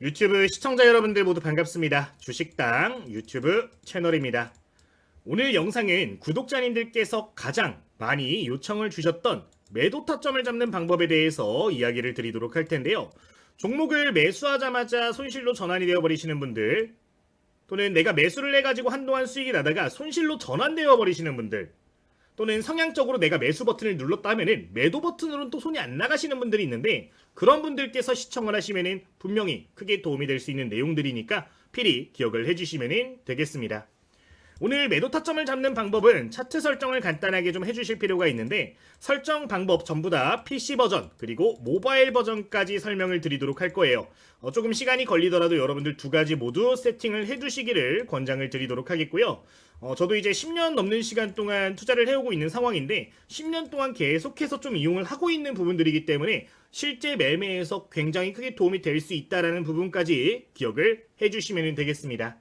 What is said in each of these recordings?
유튜브 시청자 여러분들 모두 반갑습니다. 주식당 유튜브 채널입니다. 오늘 영상은 구독자님들께서 가장 많이 요청을 주셨던 매도 타점을 잡는 방법에 대해서 이야기를 드리도록 할 텐데요. 종목을 매수하자마자 손실로 전환이 되어버리시는 분들, 또는 내가 매수를 해가지고 한동안 수익이 나다가 손실로 전환되어 버리시는 분들, 또는 성향적으로 내가 매수 버튼을 눌렀다 하면은 매도 버튼으로는 또 손이 안 나가시는 분들이 있는데, 그런 분들께서 시청을 하시면은 분명히 크게 도움이 될 수 있는 내용들이니까 필히 기억을 해주시면 되겠습니다. 오늘 매도 타점을 잡는 방법은 차트 설정을 간단하게 좀 해주실 필요가 있는데, 설정 방법 전부 다 PC 버전 그리고 모바일 버전까지 설명을 드리도록 할 거예요. 조금 시간이 걸리더라도 여러분들 두 가지 모두 세팅을 해두시기를 권장을 드리도록 하겠고요. 저도 이제 10년 넘는 시간 동안 투자를 해오고 있는 상황인데, 10년 동안 계속해서 좀 이용을 하고 있는 부분들이기 때문에 실제 매매에서 굉장히 크게 도움이 될 수 있다는 부분까지 기억을 해주시면 되겠습니다.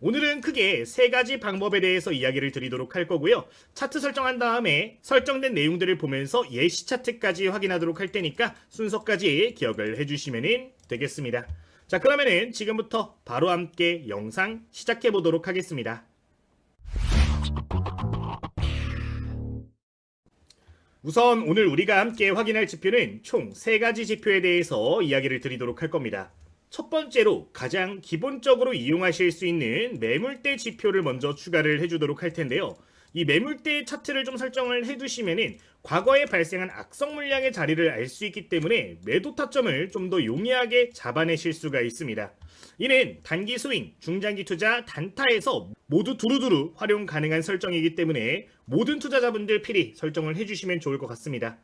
오늘은 크게 세 가지 방법에 대해서 이야기를 드리도록 할 거고요. 차트 설정한 다음에 설정된 내용들을 보면서 예시 차트까지 확인하도록 할 테니까 순서까지 기억을 해주시면 되겠습니다. 자, 그러면은 지금부터 바로 함께 영상 시작해 보도록 하겠습니다. 우선 오늘 우리가 함께 확인할 지표는 총 3가지 지표에 대해서 이야기를 드리도록 할 겁니다. 첫 번째로 가장 기본적으로 이용하실 수 있는 매물대 지표를 먼저 추가를 해주도록 할 텐데요. 이 매물대 차트를 좀 설정을 해두시면은 과거에 발생한 악성 물량의 자리를 알 수 있기 때문에 매도 타점을 좀 더 용이하게 잡아내실 수가 있습니다. 이는 단기 스윙, 중장기 투자, 단타에서 모두 두루두루 활용 가능한 설정이기 때문에 모든 투자자분들 필히 설정을 해주시면 좋을 것 같습니다.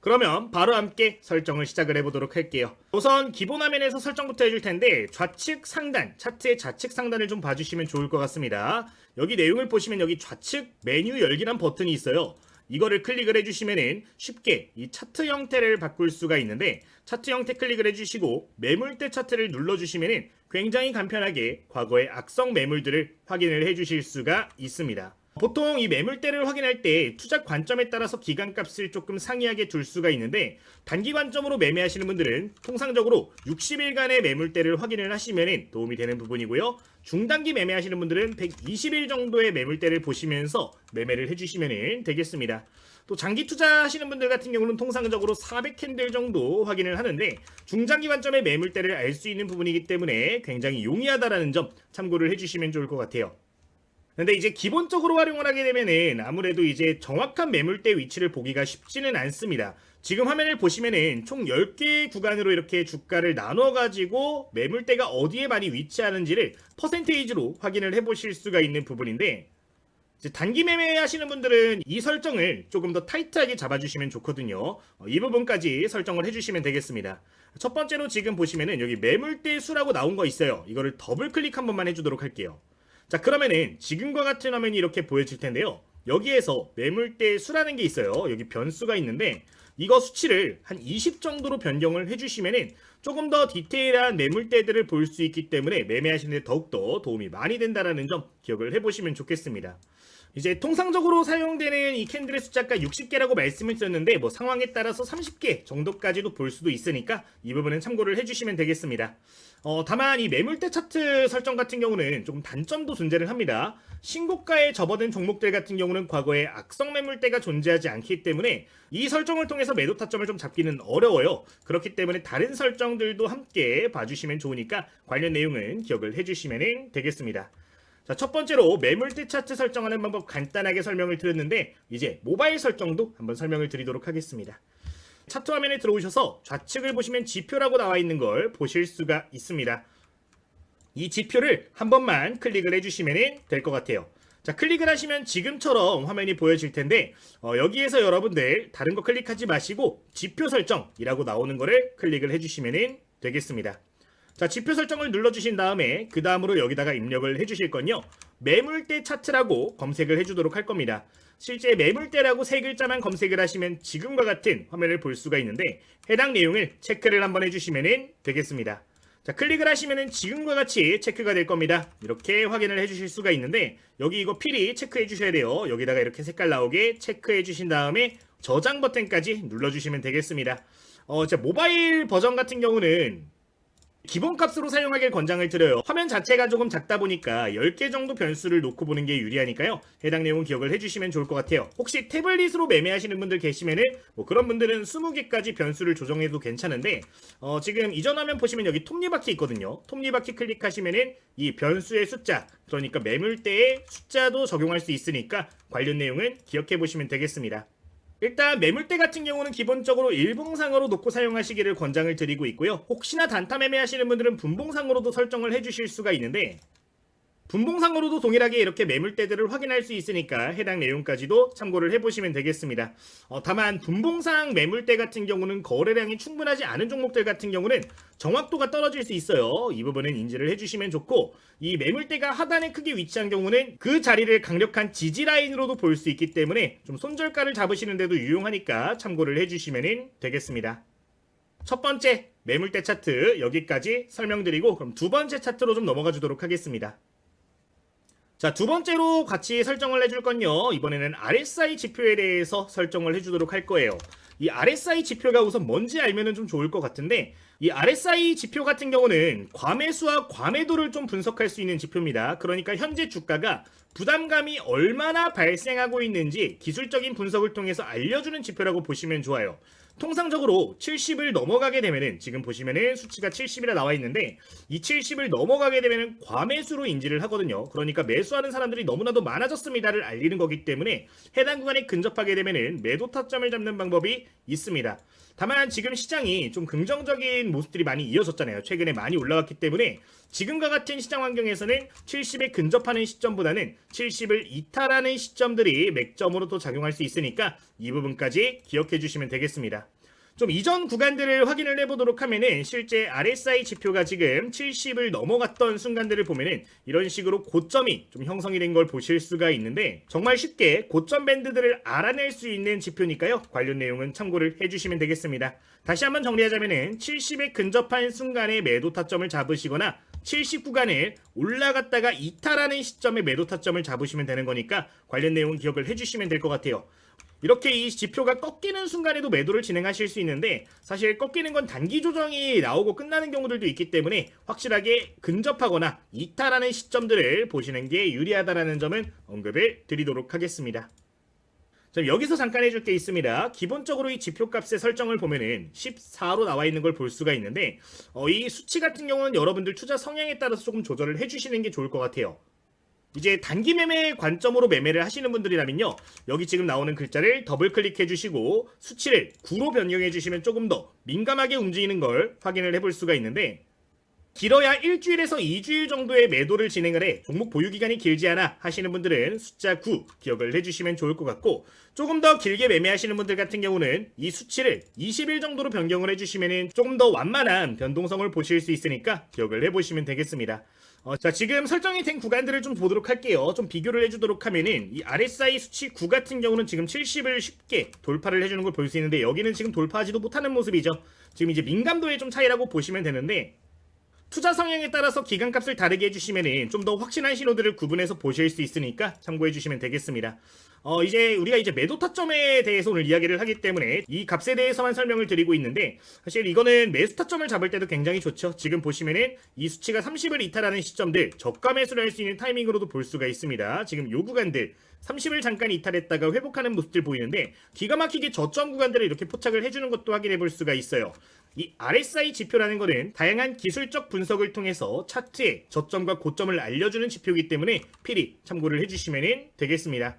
그러면 바로 함께 설정을 시작을 해보도록 할게요. 우선 기본 화면에서 설정부터 해줄 텐데, 좌측 상단, 차트의 좌측 상단을 좀 봐주시면 좋을 것 같습니다. 여기 내용을 보시면 여기 좌측 메뉴 열기란 버튼이 있어요. 이거를 클릭을 해주시면은 쉽게 이 차트 형태를 바꿀 수가 있는데, 차트 형태 클릭을 해주시고 매물대 차트를 눌러주시면은 굉장히 간편하게 과거의 악성 매물들을 확인을 해주실 수가 있습니다. 보통 이 매물대를 확인할 때 투자 관점에 따라서 기간값을 조금 상이하게 둘 수가 있는데, 단기 관점으로 매매하시는 분들은 통상적으로 60일간의 매물대를 확인을 하시면 도움이 되는 부분이고요. 중단기 매매하시는 분들은 120일 정도의 매물대를 보시면서 매매를 해주시면 되겠습니다. 또 장기 투자하시는 분들 같은 경우는 통상적으로 400캔들 정도 확인을 하는데, 중장기 관점의 매물대를 알 수 있는 부분이기 때문에 굉장히 용이하다라는 점 참고를 해주시면 좋을 것 같아요. 근데 이제 기본적으로 활용을 하게 되면은 아무래도 이제 정확한 매물대 위치를 보기가 쉽지는 않습니다. 지금 화면을 보시면은 총 10개의 구간으로 이렇게 주가를 나눠가지고 매물대가 어디에 많이 위치하는지를 퍼센테이지로 확인을 해보실 수가 있는 부분인데, 이제 단기 매매 하시는 분들은 이 설정을 조금 더 타이트하게 잡아주시면 좋거든요. 이 부분까지 설정을 해주시면 되겠습니다. 첫 번째로 지금 보시면은 여기 매물대 수라고 나온 거 있어요. 이거를 더블 클릭 한 번만 해주도록 할게요. 자, 그러면은 지금과 같은 화면이 이렇게 보여질 텐데요. 여기에서 매물대 수라는 게 있어요. 여기 변수가 있는데, 이거 수치를 한 20 정도로 변경을 해주시면은 조금 더 디테일한 매물대들을 볼 수 있기 때문에 매매하시는 데 더욱더 도움이 많이 된다는 점 기억을 해보시면 좋겠습니다. 이제 통상적으로 사용되는 이 캔들의 숫자가 60개라고 말씀을 드렸는데, 뭐 상황에 따라서 30개 정도까지도 볼 수도 있으니까 이 부분은 참고를 해주시면 되겠습니다. 다만 이 매물대 차트 설정 같은 경우는 조금 단점도 존재를 합니다. 신고가에 접어든 종목들 같은 경우는 과거에 악성 매물대가 존재하지 않기 때문에 이 설정을 통해서 매도 타점을 좀 잡기는 어려워요. 그렇기 때문에 다른 설정들도 함께 봐주시면 좋으니까 관련 내용은 기억을 해주시면 되겠습니다. 자, 첫 번째로 매물대 차트 설정하는 방법 간단하게 설명을 드렸는데, 이제 모바일 설정도 한번 설명을 드리도록 하겠습니다. 차트 화면에 들어오셔서 좌측을 보시면 지표라고 나와 있는 걸 보실 수가 있습니다. 이 지표를 한 번만 클릭을 해주시면 될 것 같아요. 자, 클릭을 하시면 지금처럼 화면이 보여질 텐데, 여기에서 여러분들 다른 거 클릭하지 마시고 지표 설정이라고 나오는 거를 클릭을 해주시면 되겠습니다. 자, 지표 설정을 눌러주신 다음에 그 다음으로 여기다가 입력을 해주실 건요, 매물대 차트라고 검색을 해주도록 할 겁니다. 실제 매물대라고 3글자만 검색을 하시면 지금과 같은 화면을 볼 수가 있는데, 해당 내용을 체크를 한번 해주시면 되겠습니다. 자, 클릭을 하시면 지금과 같이 체크가 될 겁니다. 이렇게 확인을 해주실 수가 있는데, 여기 이거 필히 체크해 주셔야 돼요. 여기다가 이렇게 색깔 나오게 체크해 주신 다음에 저장 버튼까지 눌러주시면 되겠습니다. 모바일 버전 같은 경우는 기본값으로 사용하길 권장을 드려요. 화면 자체가 조금 작다 보니까 10개 정도 변수를 놓고 보는 게 유리하니까요. 해당 내용 기억을 해주시면 좋을 것 같아요. 혹시 태블릿으로 매매하시는 분들 계시면은 그런 분들은 20개까지 변수를 조정해도 괜찮은데 지금 이전 화면 보시면 여기 톱니바퀴 있거든요. 톱니바퀴 클릭하시면은 이 변수의 숫자, 그러니까 매물대의 숫자도 적용할 수 있으니까 관련 내용은 기억해 보시면 되겠습니다. 일단 매물대 같은 경우는 기본적으로 일봉상으로 놓고 사용하시기를 권장을 드리고 있고요. 혹시나 단타 매매하시는 분들은 분봉상으로도 설정을 해주실 수가 있는데 분봉상으로도 동일하게 이렇게 매물대들을 확인할 수 있으니까 해당 내용까지도 참고를 해보시면 되겠습니다. 다만 분봉상 매물대 같은 경우는 거래량이 충분하지 않은 종목들 같은 경우는 정확도가 떨어질 수 있어요. 이 부분은 인지를 해주시면 좋고, 이 매물대가 하단에 크게 위치한 경우는 그 자리를 강력한 지지라인으로도 볼 수 있기 때문에 좀 손절가를 잡으시는 데도 유용하니까 참고를 해주시면 되겠습니다. 첫 번째 매물대 차트 여기까지 설명드리고, 그럼 두 번째 차트로 좀 넘어가 주도록 하겠습니다. 자, 두 번째로 같이 설정을 해줄 건요, 이번에는 RSI 지표에 대해서 설정을 해주도록 할 거예요. 이 RSI 지표가 우선 뭔지 알면은 좀 좋을 것 같은데, 이 RSI 지표 같은 경우는 과매수와 과매도를 좀 분석할 수 있는 지표입니다. 그러니까 현재 주가가 부담감이 얼마나 발생하고 있는지 기술적인 분석을 통해서 알려주는 지표라고 보시면 좋아요. 통상적으로 70을 넘어가게 되면은, 지금 보시면은 수치가 70이라 나와 있는데 이 70을 넘어가게 되면은 과매수로 인지를 하거든요. 그러니까 매수하는 사람들이 너무나도 많아졌습니다를 알리는 거기 때문에 해당 구간에 근접하게 되면은 매도 타점을 잡는 방법이 있습니다. 다만 지금 시장이 좀 긍정적인 모습들이 많이 이어졌잖아요. 최근에 많이 올라왔기 때문에 지금과 같은 시장 환경에서는 70에 근접하는 시점보다는 70을 이탈하는 시점들이 맥점으로 또 작용할 수 있으니까 이 부분까지 기억해 주시면 되겠습니다. 좀 이전 구간들을 확인을 해보도록 하면은 실제 RSI 지표가 지금 70을 넘어갔던 순간들을 보면은 이런 식으로 고점이 좀 형성이 된 걸 보실 수가 있는데, 정말 쉽게 고점 밴드들을 알아낼 수 있는 지표니까요. 관련 내용은 참고를 해주시면 되겠습니다. 다시 한번 정리하자면은 70에 근접한 순간에 매도 타점을 잡으시거나 70 구간을 올라갔다가 이탈하는 시점에 매도 타점을 잡으시면 되는 거니까 관련 내용은 기억을 해주시면 될 것 같아요. 이렇게 이 지표가 꺾이는 순간에도 매도를 진행하실 수 있는데, 사실 꺾이는 건 단기 조정이 나오고 끝나는 경우들도 있기 때문에 확실하게 근접하거나 이탈하는 시점들을 보시는 게 유리하다는 점은 언급을 드리도록 하겠습니다. 자, 여기서 잠깐 해줄 게 있습니다. 기본적으로 이 지표값의 설정을 보면은 14로 나와 있는 걸 볼 수가 있는데, 이 수치 같은 경우는 여러분들 투자 성향에 따라서 조금 조절을 해주시는 게 좋을 것 같아요. 이제 단기 매매 관점으로 매매를 하시는 분들이라면요, 여기 지금 나오는 글자를 더블 클릭해 주시고 수치를 9로 변경해 주시면 조금 더 민감하게 움직이는 걸 확인을 해볼 수가 있는데, 길어야 일주일에서 2주일 정도의 매도를 진행을 해 종목 보유 기간이 길지 않아 하시는 분들은 숫자 9 기억을 해주시면 좋을 것 같고, 조금 더 길게 매매하시는 분들 같은 경우는 이 수치를 20일 정도로 변경을 해주시면 조금 더 완만한 변동성을 보실 수 있으니까 기억을 해보시면 되겠습니다. 자, 지금 설정이 된 구간들을 좀 보도록 할게요. 좀 비교를 해주도록 하면은 이 RSI 수치 9 같은 경우는 지금 70을 쉽게 돌파를 해주는 걸 볼 수 있는데, 여기는 지금 돌파하지도 못하는 모습이죠. 지금 이제 민감도의 좀 차이라고 보시면 되는데, 투자 성향에 따라서 기간값을 다르게 해주시면 좀 더 확실한 신호들을 구분해서 보실 수 있으니까 참고해 주시면 되겠습니다. 이제 우리가 매도 타점에 대해서 오늘 이야기를 하기 때문에 이 값에 대해서만 설명을 드리고 있는데, 사실 이거는 매수 타점을 잡을 때도 굉장히 좋죠. 지금 보시면은 이 수치가 30을 이탈하는 시점들, 저가 매수를 할 수 있는 타이밍으로도 볼 수가 있습니다. 지금 요 구간들 30을 잠깐 이탈했다가 회복하는 모습들 보이는데, 기가 막히게 저점 구간들을 이렇게 포착을 해주는 것도 확인해 볼 수가 있어요. 이 RSI 지표라는 거는 다양한 기술적 분석을 통해서 차트의 저점과 고점을 알려주는 지표이기 때문에 필히 참고를 해주시면 되겠습니다.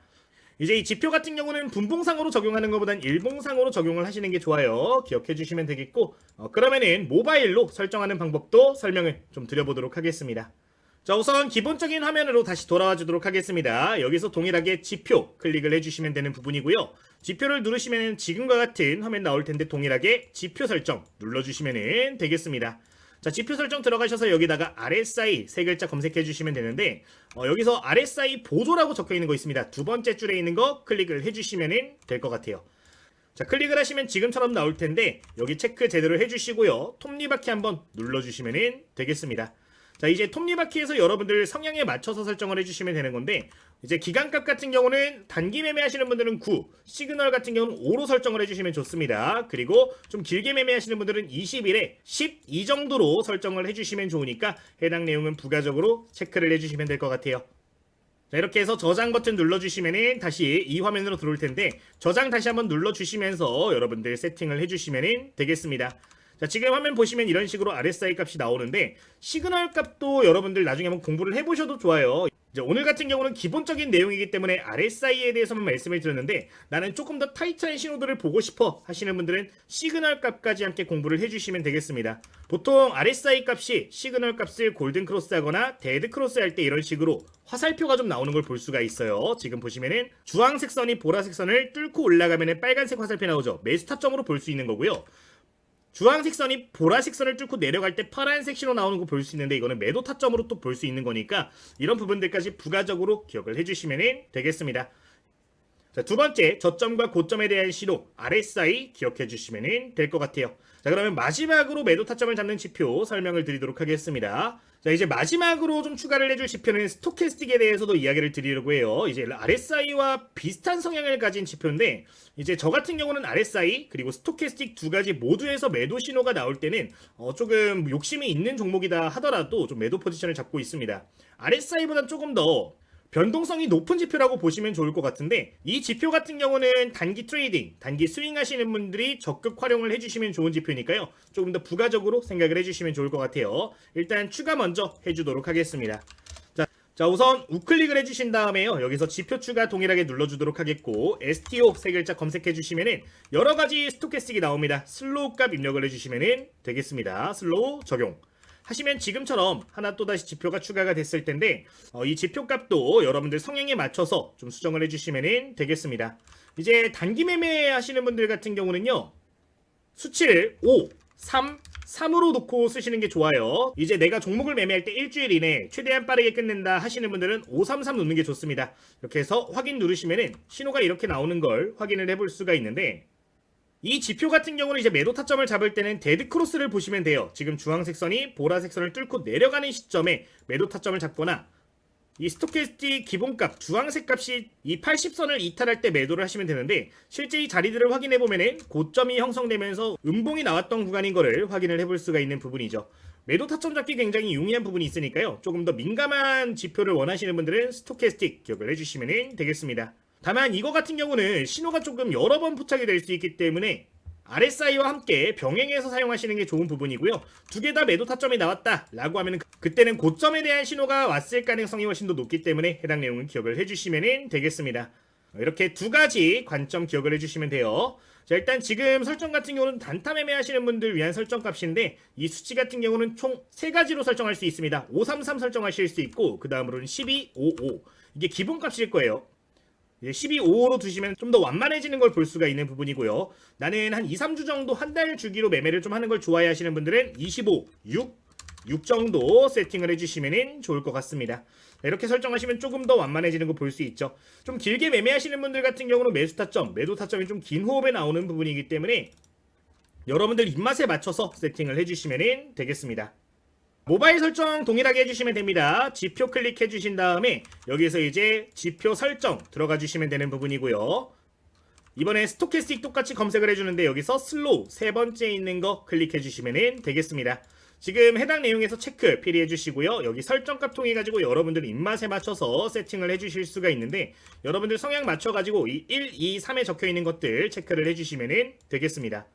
이제 이 지표 같은 경우는 분봉상으로 적용하는 것보단 일봉상으로 적용을 하시는 게 좋아요. 기억해 주시면 되겠고, 그러면은 모바일로 설정하는 방법도 설명을 좀 드려보도록 하겠습니다. 자, 우선 기본적인 화면으로 다시 돌아와 주도록 하겠습니다. 여기서 동일하게 지표 클릭을 해주시면 되는 부분이고요. 지표를 누르시면 지금과 같은 화면 나올 텐데 동일하게 지표 설정 눌러주시면 되겠습니다. 자, 지표 설정 들어가셔서 여기다가 RSI 세 글자 검색해 주시면 되는데, 여기서 RSI 보조라고 적혀 있는 거 있습니다. 두 번째 줄에 있는 거 클릭을 해주시면 될 것 같아요. 자, 클릭을 하시면 지금처럼 나올 텐데 여기 체크 제대로 해주시고요. 톱니바퀴 한번 눌러주시면 되겠습니다. 자, 이제 톱니바퀴에서 여러분들 성향에 맞춰서 설정을 해주시면 되는 건데, 이제 기간값 같은 경우는 단기 매매하시는 분들은 9, 시그널 같은 경우는 5로 설정을 해주시면 좋습니다. 그리고 좀 길게 매매하시는 분들은 21에 12 정도로 설정을 해주시면 좋으니까 해당 내용은 부가적으로 체크를 해주시면 될 것 같아요. 자, 이렇게 해서 저장 버튼 눌러주시면은 다시 이 화면으로 들어올 텐데, 저장 다시 한번 눌러주시면서 여러분들 세팅을 해주시면 되겠습니다. 자, 지금 화면 보시면 이런 식으로 RSI 값이 나오는데, 시그널 값도 여러분들 나중에 한번 공부를 해보셔도 좋아요. 이제 오늘 같은 경우는 기본적인 내용이기 때문에 RSI에 대해서만 말씀을 드렸는데, 나는 조금 더 타이트한 신호들을 보고 싶어 하시는 분들은 시그널 값까지 함께 공부를 해주시면 되겠습니다. 보통 RSI 값이 시그널 값을 골든 크로스 하거나 데드 크로스 할 때 이런 식으로 화살표가 좀 나오는 걸 볼 수가 있어요. 지금 보시면은 주황색 선이 보라색 선을 뚫고 올라가면은 빨간색 화살표 나오죠. 매수 타점으로 볼 수 있는 거고요. 주황색 선이 보라색 선을 뚫고 내려갈 때 파란색 신호 나오는 거 볼 수 있는데, 이거는 매도 타점으로 또 볼 수 있는 거니까 이런 부분들까지 부가적으로 기억을 해주시면 되겠습니다. 자, 두 번째, 저점과 고점에 대한 신호 RSI 기억해 주시면 될 것 같아요. 자, 그러면 마지막으로 매도 타점을 잡는 지표 설명을 드리도록 하겠습니다. 자, 이제 마지막으로 좀 추가를 해줄 지표는 스토캐스틱에 대해서도 이야기를 드리려고 해요. 이제 RSI와 비슷한 성향을 가진 지표인데, 이제 저 같은 경우는 RSI 그리고 스토캐스틱 두 가지 모두에서 매도 신호가 나올 때는 조금 욕심이 있는 종목이다 하더라도 좀 매도 포지션을 잡고 있습니다. RSI보다 조금 더 변동성이 높은 지표라고 보시면 좋을 것 같은데, 이 지표 같은 경우는 단기 트레이딩, 단기 스윙 하시는 분들이 적극 활용을 해주시면 좋은 지표니까요. 조금 더 부가적으로 생각을 해주시면 좋을 것 같아요. 일단 추가 먼저 해주도록 하겠습니다. 자, 우선 우클릭을 해주신 다음에요. 여기서 지표 추가 동일하게 눌러주도록 하겠고, STO 세 글자 검색해주시면은 여러가지 스토캐스틱이 나옵니다. 슬로우 값 입력을 해주시면 되겠습니다. 슬로우 적용 하시면 지금처럼 하나 또다시 지표가 추가가 됐을 텐데, 이 지표 값도 여러분들 성향에 맞춰서 좀 수정을 해주시면 되겠습니다. 이제 단기 매매 하시는 분들 같은 경우는요, 수치를 5, 3, 3으로 놓고 쓰시는 게 좋아요. 이제 내가 종목을 매매할 때 일주일 이내 최대한 빠르게 끝낸다 하시는 분들은 533 놓는 게 좋습니다. 이렇게 해서 확인 누르시면은 신호가 이렇게 나오는 걸 확인을 해볼 수가 있는데, 이 지표 같은 경우는 이제 매도 타점을 잡을 때는 데드 크로스를 보시면 돼요. 지금 주황색 선이 보라색 선을 뚫고 내려가는 시점에 매도 타점을 잡거나, 이 스토캐스틱 기본값 주황색 값이 이 80선을 이탈할 때 매도를 하시면 되는데, 실제 이 자리들을 확인해 보면은 고점이 형성되면서 음봉이 나왔던 구간인 거를 확인을 해볼 수가 있는 부분이죠. 매도 타점 잡기 굉장히 용이한 부분이 있으니까요. 조금 더 민감한 지표를 원하시는 분들은 스토캐스틱 기억을 해주시면 되겠습니다. 다만 이거 같은 경우는 신호가 조금 여러 번 포착이 될 수 있기 때문에 RSI와 함께 병행해서 사용하시는 게 좋은 부분이고요. 두 개 다 매도 타점이 나왔다 라고 하면 그때는 고점에 대한 신호가 왔을 가능성이 훨씬 더 높기 때문에 해당 내용은 기억을 해주시면 되겠습니다. 이렇게 두 가지 관점 기억을 해주시면 돼요. 자, 일단 지금 설정 같은 경우는 단타 매매 하시는 분들 위한 설정 값인데, 이 수치 같은 경우는 총 3가지로 설정할 수 있습니다. 533 설정하실 수 있고, 그 다음으로는 1255 이게 기본값일 거예요. 1255로 두시면 좀 더 완만해지는 걸 볼 수가 있는 부분이고요. 나는 한 2, 3주 정도 한 달 주기로 매매를 좀 하는 걸 좋아해 하시는 분들은 25, 6 정도 세팅을 해주시면 좋을 것 같습니다. 이렇게 설정하시면 조금 더 완만해지는 거 볼 수 있죠. 좀 길게 매매하시는 분들 같은 경우는 매수 타점, 매도 타점이 좀 긴 호흡에 나오는 부분이기 때문에 여러분들 입맛에 맞춰서 세팅을 해주시면 되겠습니다. 모바일 설정 동일하게 해주시면 됩니다. 지표 클릭해 주신 다음에 여기서 이제 지표 설정 들어가 주시면 되는 부분이고요. 이번에 스토캐스틱 똑같이 검색을 해주는데, 여기서 슬로우 세 번째 있는 거 클릭해 주시면 되겠습니다. 지금 해당 내용에서 체크 필요해 주시고요. 여기 설정값 통해 가지고 여러분들 입맛에 맞춰서 세팅을 해주실 수가 있는데, 여러분들 성향 맞춰 가지고 이 1, 2, 3에 적혀 있는 것들 체크를 해주시면 되겠습니다.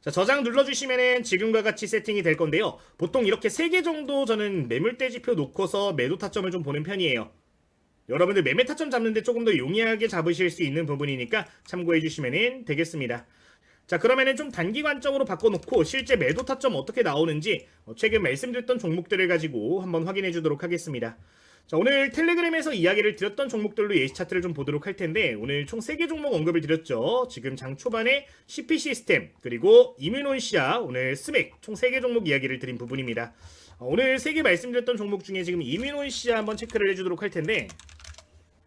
자, 저장 눌러주시면은 지금과 같이 세팅이 될 건데요. 보통 이렇게 3개 정도 저는 매물대 지표 놓고서 매도 타점을 좀 보는 편이에요. 여러분들 매매 타점 잡는데 조금 더 용이하게 잡으실 수 있는 부분이니까 참고해 주시면 되겠습니다. 자, 그러면은 좀 단기 관점으로 바꿔놓고 실제 매도 타점 어떻게 나오는지 최근 말씀드렸던 종목들을 가지고 한번 확인해 주도록 하겠습니다. 자, 오늘 텔레그램에서 이야기를 드렸던 종목들로 예시 차트를 좀 보도록 할 텐데, 오늘 총 3개 종목 언급을 드렸죠. 지금 장 초반에 CP 시스템, 그리고 이뮤논시아, 오늘 스맥 총 3개 종목 이야기를 드린 부분입니다. 오늘 3개 말씀드렸던 종목 중에 지금 이뮤논시아 한번 체크를 해주도록 할 텐데,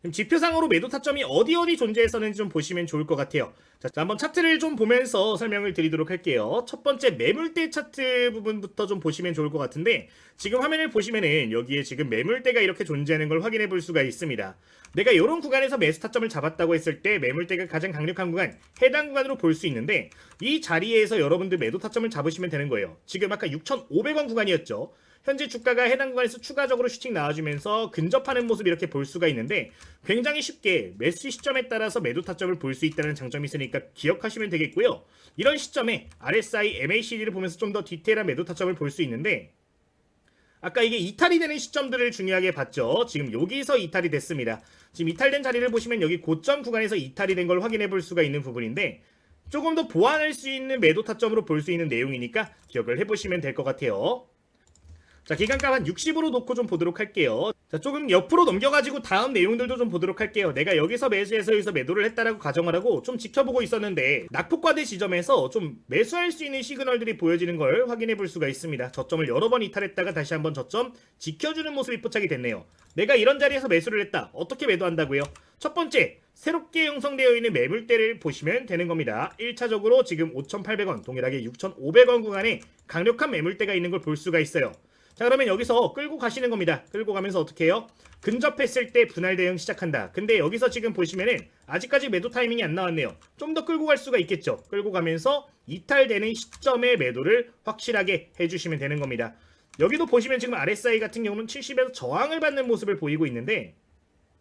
그럼 지표상으로 매도 타점이 어디 존재했었는지 좀 보시면 좋을 것 같아요. 자, 한번 차트를 좀 보면서 설명을 드리도록 할게요. 첫 번째 매물대 차트 부분부터 좀 보시면 좋을 것 같은데, 지금 화면을 보시면은 여기에 지금 매물대가 이렇게 존재하는 걸 확인해 볼 수가 있습니다. 내가 이런 구간에서 매수 타점을 잡았다고 했을 때 매물대가 가장 강력한 구간, 해당 구간으로 볼 수 있는데, 이 자리에서 여러분들 매도 타점을 잡으시면 되는 거예요. 지금 아까 6,500원 구간이었죠. 현재 주가가 해당 구간에서 추가적으로 슈팅 나와주면서 근접하는 모습 이렇게 볼 수가 있는데, 굉장히 쉽게 매수 시점에 따라서 매도 타점을 볼 수 있다는 장점이 있으니까 기억하시면 되겠고요. 이런 시점에 RSI, MACD를 보면서 좀 더 디테일한 매도 타점을 볼 수 있는데, 아까 이게 이탈이 되는 시점들을 중요하게 봤죠. 지금 여기서 이탈이 됐습니다. 지금 이탈된 자리를 보시면 여기 고점 구간에서 이탈이 된 걸 확인해 볼 수가 있는 부분인데, 조금 더 보완할 수 있는 매도 타점으로 볼 수 있는 내용이니까 기억을 해보시면 될 것 같아요. 자, 기간값 한 60으로 놓고 좀 보도록 할게요. 자, 조금 옆으로 넘겨가지고 다음 내용들도 좀 보도록 할게요. 내가 여기서 매수해서 여기서 매도를 했다라고 가정을 하고 좀 지켜보고 있었는데, 낙폭과대 지점에서 좀 매수할 수 있는 시그널들이 보여지는 걸 확인해 볼 수가 있습니다. 저점을 여러 번 이탈했다가 다시 한번 저점 지켜주는 모습이 포착이 됐네요. 내가 이런 자리에서 매수를 했다. 어떻게 매도한다고요? 첫 번째, 새롭게 형성되어 있는 매물대를 보시면 되는 겁니다. 1차적으로 지금 5,800원, 동일하게 6,500원 구간에 강력한 매물대가 있는 걸 볼 수가 있어요. 자, 그러면 여기서 끌고 가시는 겁니다. 끌고 가면서 어떻게 해요? 근접했을 때 분할 대응 시작한다. 근데 여기서 지금 보시면은 아직까지 매도 타이밍이 안 나왔네요. 좀 더 끌고 갈 수가 있겠죠. 끌고 가면서 이탈되는 시점의 매도를 확실하게 해주시면 되는 겁니다. 여기도 보시면 지금 RSI 같은 경우는 70에서 저항을 받는 모습을 보이고 있는데,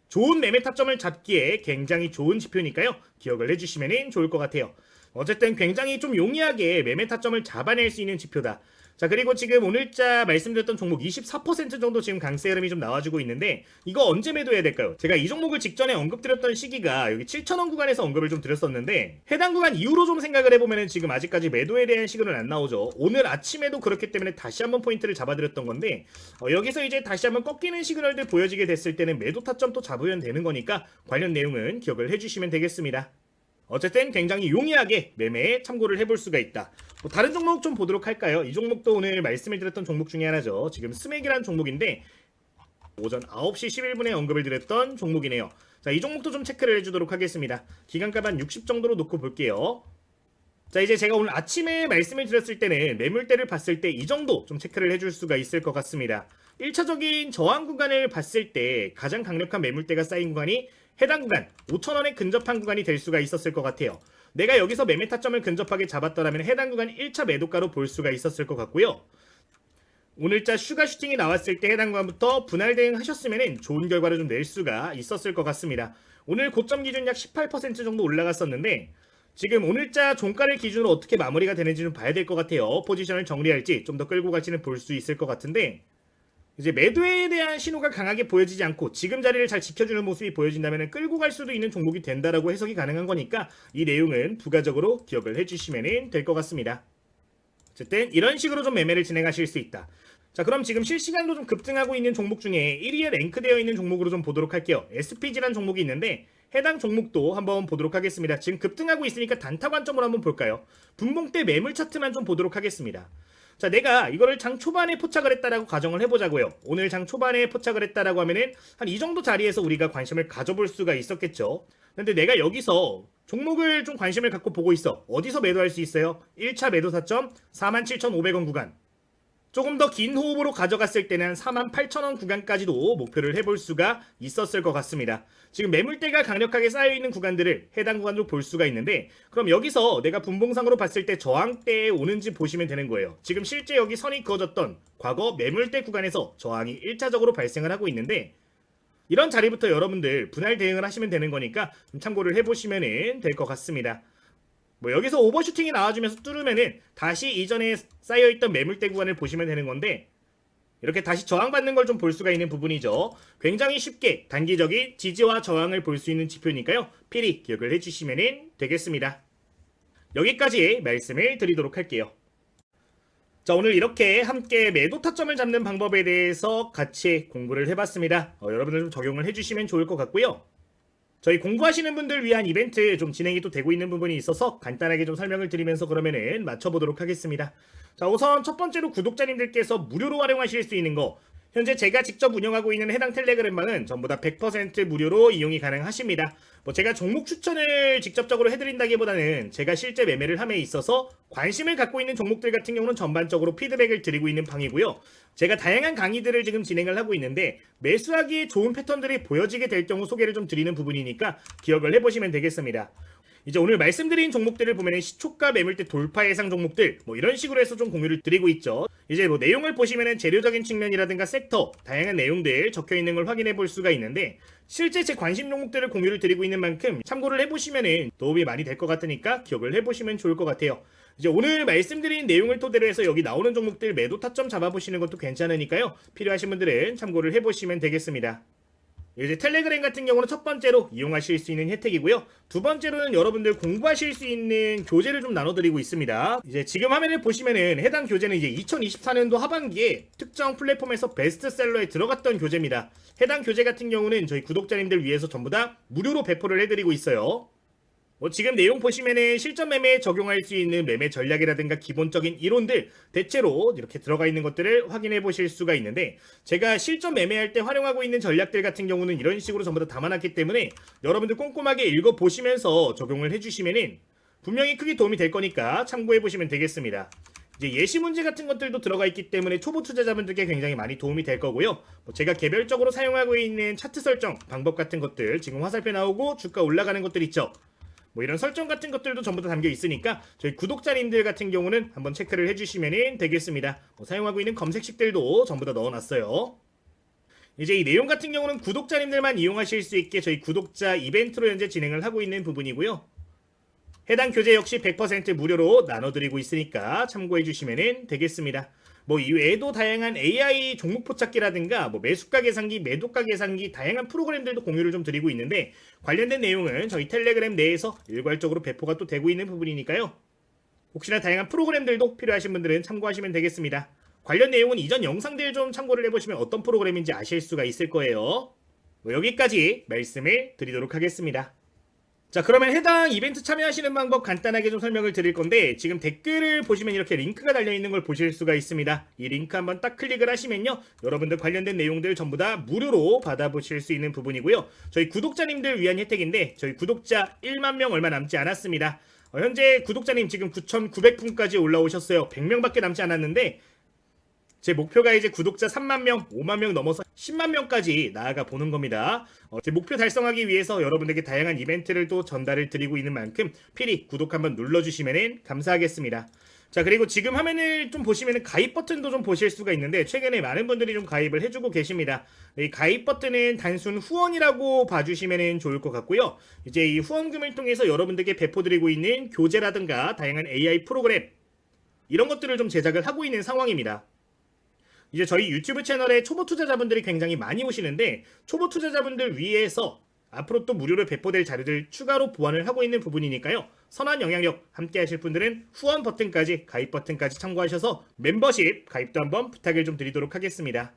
좋은 매매 타점을 잡기에 굉장히 좋은 지표니까요. 기억을 해주시면 좋을 것 같아요. 어쨌든 굉장히 좀 용이하게 매매 타점을 잡아낼 수 있는 지표다. 자, 그리고 지금 오늘자 말씀드렸던 종목 24% 정도 지금 강세 흐름이 좀 나와주고 있는데, 이거 언제 매도해야 될까요? 제가 이 종목을 직전에 언급드렸던 시기가 여기 7,000원 구간에서 언급을 좀 드렸었는데, 해당 구간 이후로 좀 생각을 해보면 지금 아직까지 매도에 대한 시그널은 안 나오죠. 오늘 아침에도 그렇기 때문에 다시 한번 포인트를 잡아드렸던 건데, 여기서 이제 다시 한번 꺾이는 시그널들 보여지게 됐을 때는 매도 타점 또 잡으면 되는 거니까 관련 내용은 기억을 해주시면 되겠습니다. 어쨌든 굉장히 용이하게 매매에 참고를 해볼 수가 있다. 다른 종목 좀 보도록 할까요? 이 종목도 오늘 말씀을 드렸던 종목 중에 하나죠. 지금 스맥이라는 종목인데 오전 9시 11분에 언급을 드렸던 종목이네요. 자, 이 종목도 좀 체크를 해주도록 하겠습니다. 기간값 한 60 정도로 놓고 볼게요. 자, 이제 제가 오늘 아침에 말씀을 드렸을 때는 매물대를 봤을 때 이 정도 좀 체크를 해줄 수가 있을 것 같습니다. 1차적인 저항 구간을 봤을 때 가장 강력한 매물대가 쌓인 구간이 해당 구간 5,000원에 근접한 구간이 될 수가 있었을 것 같아요. 내가 여기서 매매 타점을 근접하게 잡았더라면 해당 구간 1차 매도가로 볼 수가 있었을 것 같고요. 오늘자 슈가 슈팅이 나왔을 때 해당 구간부터 분할 대응하셨으면 좋은 결과를 좀 낼 수가 있었을 것 같습니다. 오늘 고점 기준 약 18% 정도 올라갔었는데, 지금 오늘자 종가를 기준으로 어떻게 마무리가 되는지 좀 봐야 될 것 같아요. 포지션을 정리할지 좀 더 끌고 갈지는 볼 수 있을 것 같은데, 이제 매도에 대한 신호가 강하게 보여지지 않고 지금 자리를 잘 지켜주는 모습이 보여진다면 끌고 갈 수도 있는 종목이 된다라고 해석이 가능한 거니까 이 내용은 부가적으로 기억을 해주시면 될 것 같습니다. 어쨌든 이런 식으로 좀 매매를 진행하실 수 있다. 자, 그럼 지금 실시간으로 좀 급등하고 있는 종목 중에 1위에 랭크되어 있는 종목으로 좀 보도록 할게요. SPG라는 종목이 있는데 해당 종목도 한번 보도록 하겠습니다. 지금 급등하고 있으니까 단타 관점으로 한번 볼까요? 분봉대 매물 차트만 좀 보도록 하겠습니다. 자, 내가 이거를 장 초반에 포착을 했다라고 가정을 해보자고요. 오늘 장 초반에 포착을 했다라고 하면은 한 이 정도 자리에서 우리가 관심을 가져볼 수가 있었겠죠. 근데 내가 여기서 종목을 좀 관심을 갖고 보고 있어. 어디서 매도할 수 있어요? 1차 매도 타점 47,500원 구간. 조금 더 긴 호흡으로 가져갔을 때는 48,000원 구간까지도 목표를 해볼 수가 있었을 것 같습니다. 지금 매물대가 강력하게 쌓여있는 구간들을 해당 구간으로 볼 수가 있는데, 그럼 여기서 내가 분봉상으로 봤을 때 저항대에 오는지 보시면 되는 거예요. 지금 실제 여기 선이 그어졌던 과거 매물대 구간에서 저항이 1차적으로 발생을 하고 있는데, 이런 자리부터 여러분들 분할 대응을 하시면 되는 거니까 좀 참고를 해보시면 될 것 같습니다. 뭐 여기서 오버슈팅이 나와주면서 뚫으면은 다시 이전에 쌓여있던 매물대 구간을 보시면 되는 건데, 이렇게 다시 저항받는 걸 좀 볼 수가 있는 부분이죠. 굉장히 쉽게 단기적인 지지와 저항을 볼 수 있는 지표니까요. 필히 기억을 해주시면 되겠습니다. 여기까지 말씀을 드리도록 할게요. 자, 오늘 이렇게 함께 매도 타점을 잡는 방법에 대해서 같이 공부를 해봤습니다. 여러분들 좀 적용을 해주시면 좋을 것 같고요. 저희 공부하시는 분들 위한 이벤트 좀 진행이 또 되고 있는 부분이 있어서 간단하게 좀 설명을 드리면서 그러면은 맞춰보도록 하겠습니다. 자, 우선 첫 번째로 구독자님들께서 무료로 활용하실 수 있는 거, 현재 제가 직접 운영하고 있는 해당 텔레그램방은 전부 다 100% 무료로 이용이 가능하십니다. 제가 종목 추천을 직접적으로 해드린다기보다는 제가 실제 매매를 함에 있어서 관심을 갖고 있는 종목들 같은 경우는 전반적으로 피드백을 드리고 있는 방이고요. 제가 다양한 강의들을 지금 진행을 하고 있는데 매수하기에 좋은 패턴들이 보여지게 될 경우 소개를 좀 드리는 부분이니까 기억을 해보시면 되겠습니다. 이제 오늘 말씀드린 종목들을 보면은 시초가 매물대 돌파 예상 종목들 이런 식으로 해서 좀 공유를 드리고 있죠. 이제 내용을 보시면은 재료적인 측면이라든가 섹터 다양한 내용들 적혀 있는 걸 확인해 볼 수가 있는데 실제 제 관심 종목들을 공유를 드리고 있는 만큼 참고를 해보시면은 도움이 많이 될 것 같으니까 기억을 해보시면 좋을 것 같아요. 이제 오늘 말씀드린 내용을 토대로 해서 여기 나오는 종목들 매도 타점 잡아보시는 것도 괜찮으니까요. 필요하신 분들은 참고를 해보시면 되겠습니다. 이제 텔레그램 같은 경우는 첫 번째로 이용하실 수 있는 혜택이고요. 두 번째로는 여러분들 공부하실 수 있는 교재를 좀 나눠드리고 있습니다. 이제 지금 화면을 보시면은 해당 교재는 이제 2024년도 하반기에 특정 플랫폼에서 베스트셀러에 들어갔던 교재입니다. 해당 교재 같은 경우는 저희 구독자님들 위해서 전부 다 무료로 배포를 해드리고 있어요. 지금 내용 보시면은 실전 매매에 적용할 수 있는 매매 전략이라든가 기본적인 이론들 대체로 이렇게 들어가 있는 것들을 확인해 보실 수가 있는데 제가 실전 매매할 때 활용하고 있는 전략들 같은 경우는 이런 식으로 전부 다 담아놨기 때문에 여러분들 꼼꼼하게 읽어보시면서 적용을 해주시면은 분명히 크게 도움이 될 거니까 참고해 보시면 되겠습니다. 이제 예시 문제 같은 것들도 들어가 있기 때문에 초보 투자자분들께 굉장히 많이 도움이 될 거고요. 제가 개별적으로 사용하고 있는 차트 설정 방법 같은 것들 지금 화살표 나오고 주가 올라가는 것들 있죠. 이런 설정 같은 것들도 전부 다 담겨 있으니까 저희 구독자님들 같은 경우는 한번 체크를 해주시면 되겠습니다. 사용하고 있는 검색식들도 전부 다 넣어놨어요. 이제 이 내용 같은 경우는 구독자님들만 이용하실 수 있게 저희 구독자 이벤트로 현재 진행을 하고 있는 부분이고요. 해당 교재 역시 100% 무료로 나눠드리고 있으니까 참고해주시면 되겠습니다. 이외에도 다양한 AI 종목포 찾기라든가 매수가 계산기, 매도가 계산기 다양한 프로그램들도 공유를 좀 드리고 있는데 관련된 내용은 저희 텔레그램 내에서 일괄적으로 배포가 또 되고 있는 부분이니까요. 혹시나 다양한 프로그램들도 필요하신 분들은 참고하시면 되겠습니다. 관련 내용은 이전 영상들 좀 참고를 해보시면 어떤 프로그램인지 아실 수가 있을 거예요. 여기까지 말씀을 드리도록 하겠습니다. 자, 그러면 해당 이벤트 참여하시는 방법 간단하게 좀 설명을 드릴 건데 지금 댓글을 보시면 이렇게 링크가 달려있는 걸 보실 수가 있습니다. 이 링크 한번 딱 클릭을 하시면요 여러분들 관련된 내용들 전부 다 무료로 받아보실 수 있는 부분이고요. 저희 구독자님들 위한 혜택인데 저희 구독자 1만 명 얼마 남지 않았습니다. 현재 구독자님 지금 9,900분까지 올라오셨어요. 100명 밖에 남지 않았는데 제 목표가 이제 구독자 3만 명, 5만 명 넘어서 10만 명까지 나아가 보는 겁니다. 제 목표 달성하기 위해서 여러분들께 다양한 이벤트를 또 전달을 드리고 있는 만큼 필히 구독 한번 눌러주시면 감사하겠습니다. 자, 그리고 지금 화면을 좀 보시면 가입 버튼도 좀 보실 수가 있는데 최근에 많은 분들이 좀 가입을 해주고 계십니다. 이 가입 버튼은 단순 후원이라고 봐주시면 좋을 것 같고요. 이제 이 후원금을 통해서 여러분들께 배포드리고 있는 교재라든가 다양한 AI 프로그램 이런 것들을 좀 제작을 하고 있는 상황입니다. 이제 저희 유튜브 채널에 초보 투자자분들이 굉장히 많이 오시는데 초보 투자자분들 위해서 앞으로 또 무료로 배포될 자료들 추가로 보완을 하고 있는 부분이니까요. 선한 영향력 함께 하실 분들은 후원 버튼까지 가입 버튼까지 참고하셔서 멤버십 가입도 한번 부탁을 좀 드리도록 하겠습니다.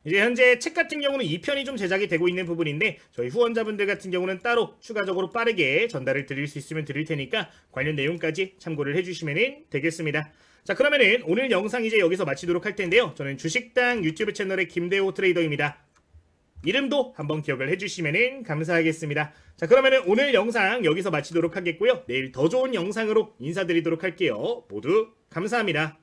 이제 현재 책 같은 경우는 2편이 좀 제작이 되고 있는 부분인데 저희 후원자분들 같은 경우는 따로 추가적으로 빠르게 전달을 드릴 수 있으면 드릴 테니까 관련 내용까지 참고를 해주시면 되겠습니다. 자, 그러면은 오늘 영상 이제 여기서 마치도록 할 텐데요. 저는 주식당 유튜브 채널의 김대호 트레이더입니다. 이름도 한번 기억을 해주시면 감사하겠습니다. 자, 그러면은 오늘 영상 여기서 마치도록 하겠고요. 내일 더 좋은 영상으로 인사드리도록 할게요. 모두 감사합니다.